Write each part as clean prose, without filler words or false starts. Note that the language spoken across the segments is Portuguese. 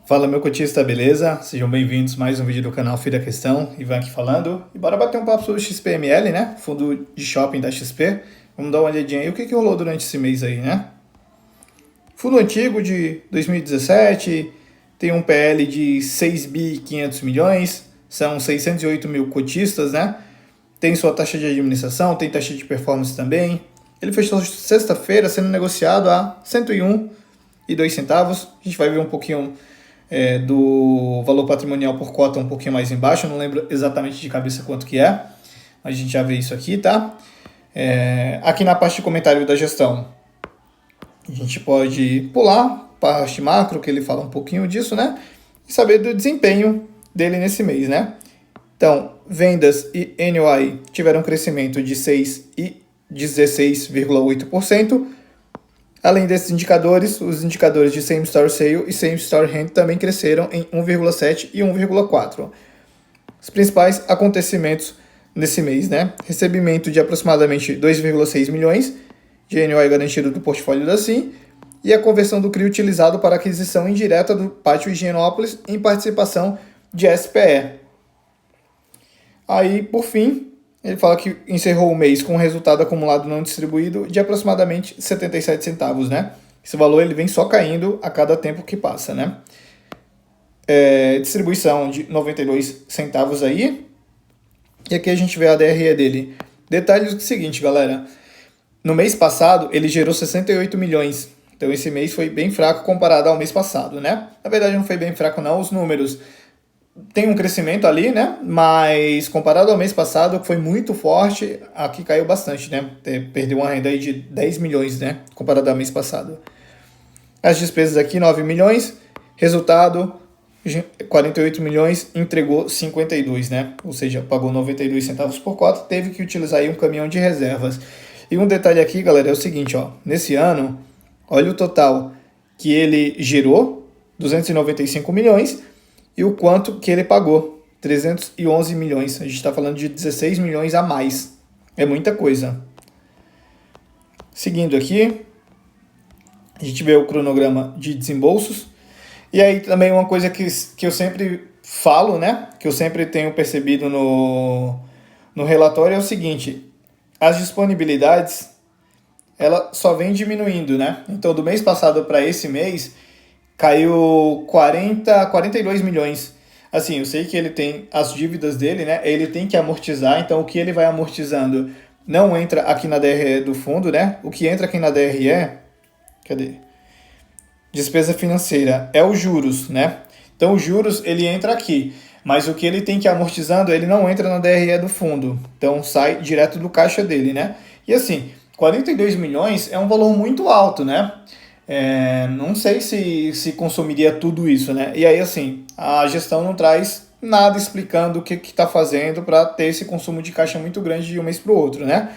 Fala meu cotista, beleza? Sejam bem-vindos a mais um vídeo do canal Fim da Questão, Ivan aqui falando. E bora bater um papo sobre o XPML, né? Fundo de shopping da XP. Vamos dar uma olhadinha aí o que rolou durante esse mês aí, né? Fundo antigo de 2017, tem um PL de 6.500 milhões, são 608 mil cotistas, né? Tem sua taxa de administração, tem taxa de performance também. Ele fechou sexta-feira sendo negociado a 101,02 centavos. A gente vai ver um pouquinho do valor patrimonial por cota um pouquinho mais embaixo, eu não lembro exatamente de cabeça quanto que é, mas a gente já vê isso aqui, tá? Aqui na parte de comentário da gestão, a gente pode pular para a parte macro, que ele fala um pouquinho disso, né? E saber do desempenho dele nesse mês, né? Então, vendas e NOI tiveram um crescimento de 6% e 16,8%. Além desses indicadores, os indicadores de Same Store Sale e Same Store Rent também cresceram em 1,7% e 1,4%. Os principais acontecimentos nesse mês, né? Recebimento de aproximadamente 2,6 milhões de NOI garantido do portfólio da SIM e a conversão do CRI utilizado para aquisição indireta do Pátio Higienópolis em participação de SPE. Aí, por fim, ele fala que encerrou o mês com um resultado acumulado não distribuído de aproximadamente 77 centavos, né? Esse valor ele vem só caindo a cada tempo que passa, né? Distribuição de 92 centavos aí. E aqui a gente vê a DRE dele. Detalhe do seguinte, galera. No mês passado, ele gerou 68 milhões. Então, esse mês foi bem fraco comparado ao mês passado, né? Na verdade, não foi bem fraco, não. Os números tem um crescimento ali, né? Mas comparado ao mês passado, que foi muito forte, aqui caiu bastante, né? Perdeu uma renda aí de 10 milhões, né? Comparado ao mês passado. As despesas aqui, 9 milhões. Resultado, 48 milhões, entregou 52, né? Ou seja, pagou 92 centavos por cota, teve que utilizar aí um caminhão de reservas. E um detalhe aqui, galera, é o seguinte, ó. Nesse ano, olha o total que ele gerou, 295 milhões, e o quanto que ele pagou, 311 milhões. A gente está falando de 16 milhões a mais. É muita coisa. Seguindo aqui, a gente vê o cronograma de desembolsos. E aí também uma coisa que eu sempre falo, né? Que eu sempre tenho percebido no relatório é o seguinte. As disponibilidades, ela só vem diminuindo, né? Então, do mês passado para esse mês, caiu 42 milhões. Assim, eu sei que ele tem as dívidas dele, né? Ele tem que amortizar, então o que ele vai amortizando não entra aqui na DRE do fundo, né? O que entra aqui na DRE, cadê? Despesa financeira, é os juros, né? Então os juros, ele entra aqui, mas o que ele tem que ir amortizando, ele não entra na DRE do fundo. Então sai direto do caixa dele, né? E assim, 42 milhões é um valor muito alto, né? Não sei se consumiria tudo isso, né? E aí, assim, a gestão não traz nada explicando o que está fazendo para ter esse consumo de caixa muito grande de um mês para o outro, né?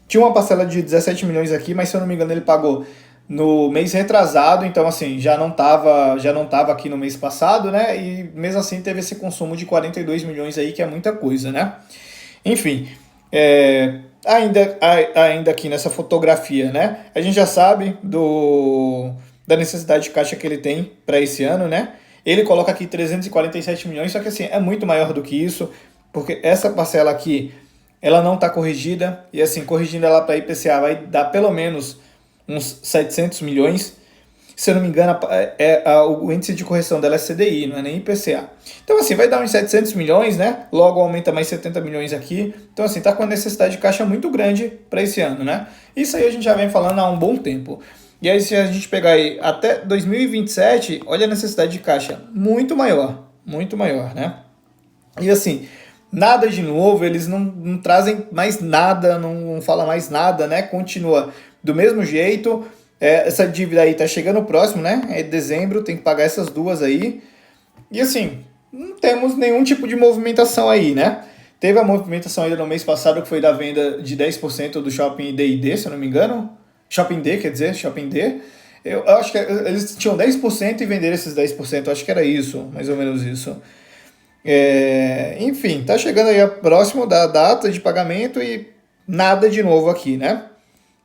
Tinha uma parcela de 17 milhões aqui, mas se eu não me engano ele pagou no mês retrasado, então assim, já não tava aqui no mês passado, né? E mesmo assim teve esse consumo de 42 milhões aí, que é muita coisa, né? Enfim, ainda aqui nessa fotografia, né? A gente já sabe da necessidade de caixa que ele tem para esse ano, né? Ele coloca aqui 347 milhões, só que assim, é muito maior do que isso, porque essa parcela aqui, ela não está corrigida, e assim, corrigindo ela para IPCA vai dar pelo menos uns 700 milhões. Se eu não me engano, o índice de correção dela é CDI, não é nem IPCA. Então, assim, vai dar uns 700 milhões, né? Logo aumenta mais 70 milhões aqui. Então, assim, tá com uma necessidade de caixa muito grande para esse ano, né? Isso aí a gente já vem falando há um bom tempo. E aí, se a gente pegar aí até 2027, olha a necessidade de caixa muito maior, né? E assim, nada de novo, eles não trazem mais nada, não falam mais nada, né? Continua do mesmo jeito. Essa dívida aí tá chegando próximo, né? É dezembro, tem que pagar essas duas aí. E assim, não temos nenhum tipo de movimentação aí, né? Teve a movimentação ainda no mês passado, que foi da venda de 10% do Shopping D&D, se eu não me engano. Shopping D, quer dizer, Shopping D. Eu acho que eles tinham 10% e venderam esses 10%, eu acho que era isso, mais ou menos isso. Enfim, tá chegando aí próximo da data de pagamento e nada de novo aqui, né?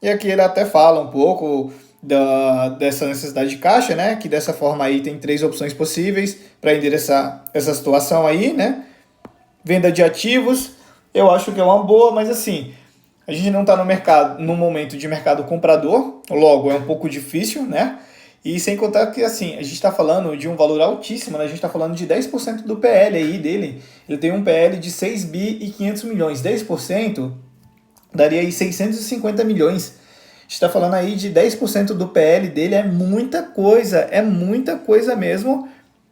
E aqui ele até fala um pouco dessa necessidade de caixa, né? Que dessa forma aí tem 3 opções possíveis para endereçar essa situação aí, né? Venda de ativos, eu acho que é uma boa, mas assim, a gente não está no mercado, no momento de mercado comprador, logo é um pouco difícil, né? E sem contar que, assim, a gente está falando de um valor altíssimo, né? A gente está falando de 10% do PL aí dele. Ele tem um PL de 6 bi e 500 milhões. 10% daria aí 650 milhões. A gente está falando aí de 10% do PL dele, é muita coisa mesmo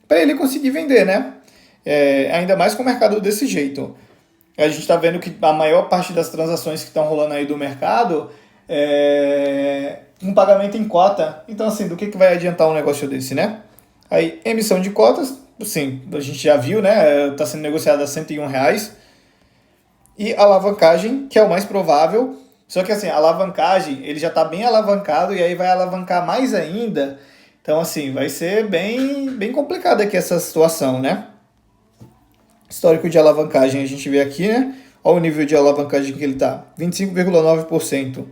para ele conseguir vender, né? Ainda mais com o mercado desse jeito. A gente está vendo que a maior parte das transações que estão rolando aí do mercado é um pagamento em cota. Então, assim, do que vai adiantar um negócio desse, né? Aí, emissão de cotas, sim, a gente já viu, né? Está sendo negociada a R$ 101. E alavancagem, que é o mais provável. Só que, assim, a alavancagem, ele já está bem alavancado e aí vai alavancar mais ainda. Então, assim, vai ser bem complicada aqui essa situação, né? Histórico de alavancagem, a gente vê aqui, né? Olha o nível de alavancagem que ele está, 25,9%.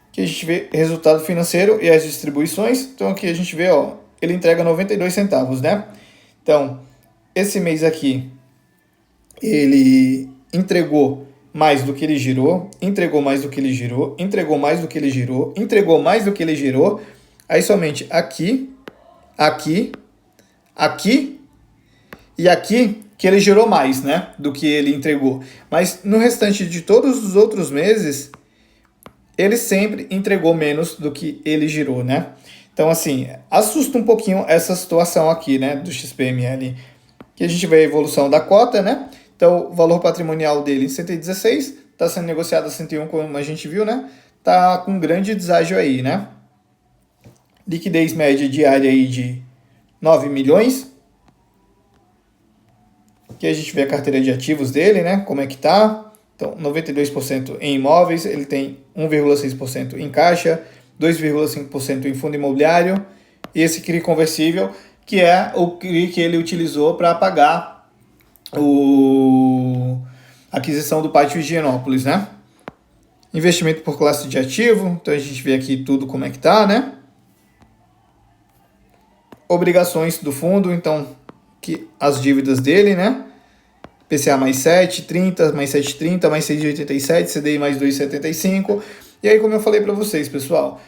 Aqui a gente vê resultado financeiro e as distribuições. Então aqui a gente vê, ó, ele entrega 92 centavos, né? Então, esse mês aqui, ele entregou mais do que ele girou, entregou mais do que ele girou, entregou mais do que ele girou, entregou mais do que ele girou. Aí somente aqui, aqui, aqui e aqui que ele gerou mais, né, do que ele entregou. Mas no restante de todos os outros meses, ele sempre entregou menos do que ele girou, né? Então, assim, assusta um pouquinho essa situação aqui, né, do XPML. Que a gente vê a evolução da cota, né? Então, o valor patrimonial dele em 116, está sendo negociado a 101, como a gente viu, né? Tá com um grande deságio aí, né? Liquidez média diária aí de 9 milhões. Aqui a gente vê a carteira de ativos dele, né? Como é que tá. Então, 92% em imóveis, ele tem 1,6% em caixa, 2,5% em fundo imobiliário, e esse CRI conversível, que é o CRI que ele utilizou para pagar a aquisição do Pátio Higienópolis, né? Investimento por classe de ativo, então a gente vê aqui tudo como é que tá, né? Obrigações do fundo, então, que as dívidas dele, né? PCA mais 7,30, mais 7,30, mais 6,87, CDI mais 2,75. E aí, como eu falei para vocês, pessoal,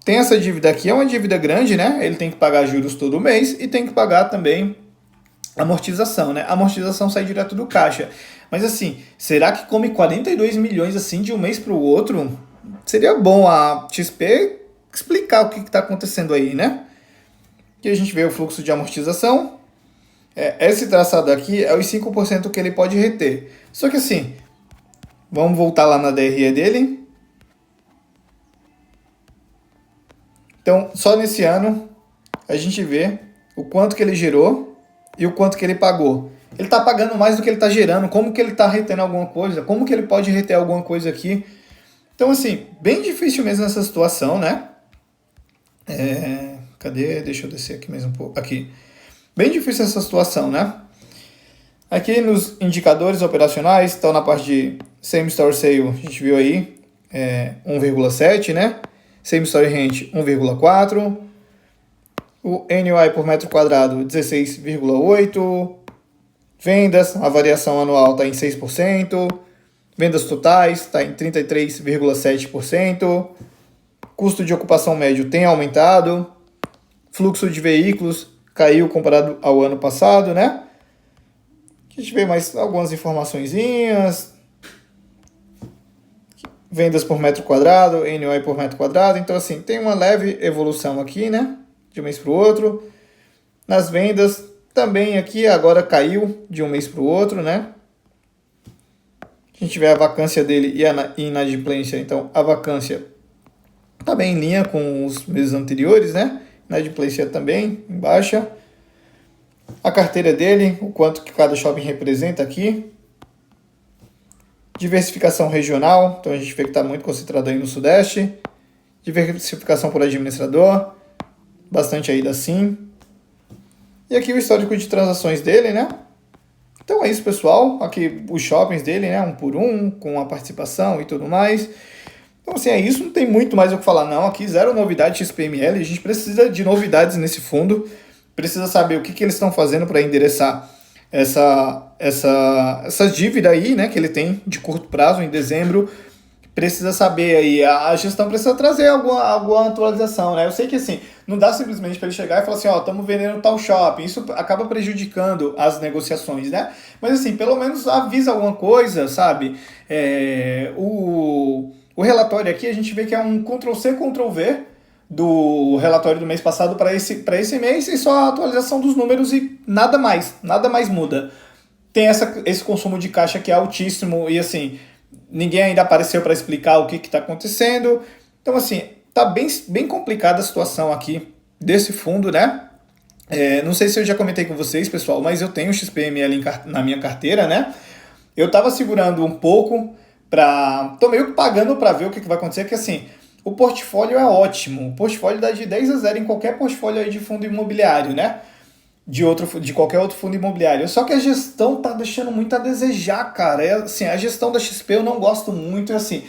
tem essa dívida aqui, é uma dívida grande, né? Ele tem que pagar juros todo mês e tem que pagar também amortização, né? A amortização sai direto do caixa. Mas assim, será que come 42 milhões assim de um mês para o outro? Seria bom a XP explicar o que está acontecendo aí, né? Aqui a gente vê o fluxo de amortização. Esse traçado aqui é os 5% que ele pode reter. Só que assim, vamos voltar lá na DRE dele. Então, só nesse ano, a gente vê o quanto que ele gerou e o quanto que ele pagou. Ele está pagando mais do que ele está gerando. Como que ele está retendo alguma coisa? Como que ele pode reter alguma coisa aqui? Então, assim, bem difícil mesmo essa situação, né? Cadê? Deixa eu descer aqui mesmo um pouco. Aqui. Bem difícil essa situação, né? Aqui nos indicadores operacionais, estão na parte de Same Store Sale, a gente viu aí, 1,7, né? Same Store Rent, 1,4. O NOI por metro quadrado, 16,8. Vendas, a variação anual está em 6%. Vendas totais está em 33,7%. Custo de ocupação médio tem aumentado. Fluxo de veículos caiu comparado ao ano passado, né? Aqui a gente vê mais algumas informaçõezinhas. Vendas por metro quadrado, NOI por metro quadrado. Então, assim, tem uma leve evolução aqui, né? De um mês para o outro. Nas vendas, também aqui agora caiu de um mês para o outro, né? A gente vê a vacância dele e a inadimplência. Então, a vacância está bem em linha com os meses anteriores, né? Inadimplência também em baixa. A carteira dele, o quanto que cada shopping representa aqui. Diversificação regional, então a gente vê que está muito concentrado aí no Sudeste. Diversificação por administrador, bastante aí da Sim. E aqui o histórico de transações dele, né? Então é isso, pessoal. Aqui os shoppings dele, né? Um por um, com a participação e tudo mais. Então, assim, é isso, não tem muito mais o que falar, não. Aqui, zero novidade XPML, a gente precisa de novidades nesse fundo, precisa saber o que eles estão fazendo para endereçar essa dívida aí, né, que ele tem de curto prazo em dezembro. Precisa saber aí, a gestão precisa trazer alguma atualização, né? Eu sei que assim, não dá simplesmente para ele chegar e falar assim, ó, estamos vendendo tal shopping, isso acaba prejudicando as negociações, né? Mas assim, pelo menos avisa alguma coisa, sabe? O relatório aqui a gente vê que é um Ctrl+C, Ctrl+V do relatório do mês passado para esse mês e só a atualização dos números e nada mais muda. Tem esse consumo de caixa que é altíssimo e assim, ninguém ainda apareceu para explicar o que está acontecendo. Então, assim, tá bem complicada a situação aqui desse fundo, né? Não sei se eu já comentei com vocês, pessoal, mas eu tenho XPML na minha carteira, né? Eu tava segurando um pouco tô meio que pagando para ver o que vai acontecer, porque assim, o portfólio é ótimo. O portfólio dá de 10-0 em qualquer portfólio aí de fundo imobiliário, né? De qualquer outro fundo imobiliário. Só que a gestão tá deixando muito a desejar, cara. Assim, a gestão da XP eu não gosto muito, assim,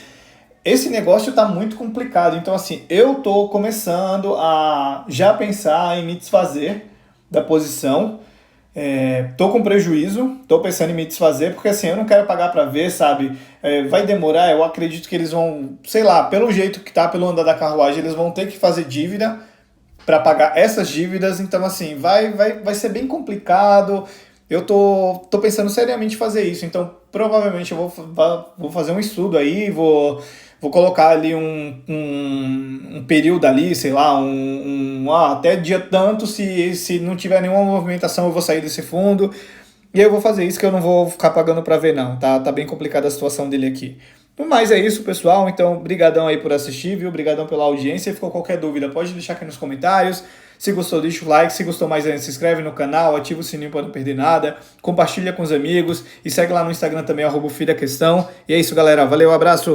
esse negócio tá muito complicado. Então, assim, eu tô começando a já pensar em me desfazer da posição. Tô com prejuízo, tô pensando em me desfazer, porque assim, eu não quero pagar para ver, sabe? Vai demorar, eu acredito que eles vão, sei lá, pelo jeito que tá, pelo andar da carruagem, eles vão ter que fazer dívida para pagar essas dívidas, então assim, vai ser bem complicado. Eu tô pensando seriamente em fazer isso, então provavelmente eu vou fazer um estudo aí, vou colocar ali um período ali, sei lá, até dia tanto, se não tiver nenhuma movimentação eu vou sair desse fundo, e eu vou fazer isso que eu não vou ficar pagando para ver não, tá bem complicada a situação dele aqui. Mas é isso, pessoal. Então, brigadão aí por assistir, viu? Brigadão pela audiência. Ficou qualquer dúvida, pode deixar aqui nos comentários. Se gostou, deixa o like. Se gostou mais ainda, se inscreve no canal, ativa o sininho para não perder nada. Compartilha com os amigos e segue lá no Instagram também, @FidaQuestão. E é isso, galera. Valeu, abraço!